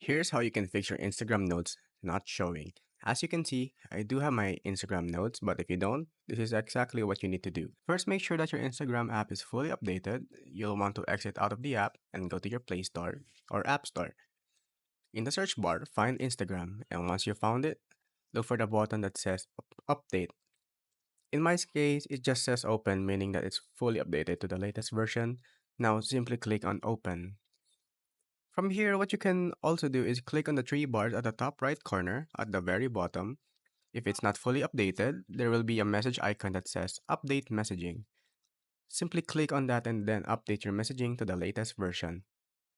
Here's how you can fix your Instagram notes not showing. As you can see, I do have my Instagram notes, but if you don't, this is exactly what you need to do. First, make sure that your Instagram app is fully updated. You'll want to exit out of the app and go to your Play Store or App Store. In the search bar, find Instagram, and once you found it, look for the button that says Update. In my case, it just says Open, meaning that it's fully updated to the latest version. Now, simply click on Open. From here, what you can also do is click on the three bars at the top right corner at the very bottom. If it's not fully updated, there will be a message icon that says Update Messaging. Simply click on that and then update your messaging to the latest version.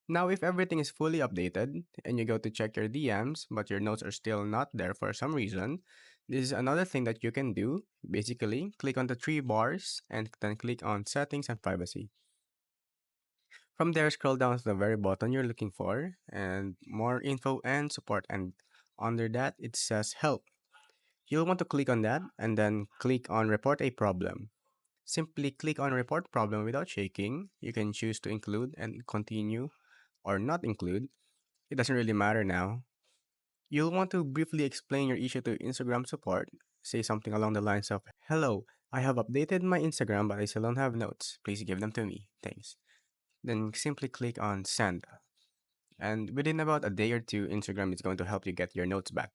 Now, if everything is fully updated and you go to check your DMs but your notes are still not there for some reason, this is another thing that you can do. Basically, click on the three bars and then click on Settings and Privacy. From there, scroll down to the very button you're looking for and more info and support. And under that, it says help. You'll want to click on that and then click on report a problem. Simply click on report problem without shaking. You can choose to include and continue or not include. It doesn't really matter now. You'll want to briefly explain your issue to Instagram support. Say something along the lines of, Hello, I have updated my Instagram but I still don't have notes. Please give them to me. Thanks. Then simply click on send. And within about a day or two, Instagram is going to help you get your notes back.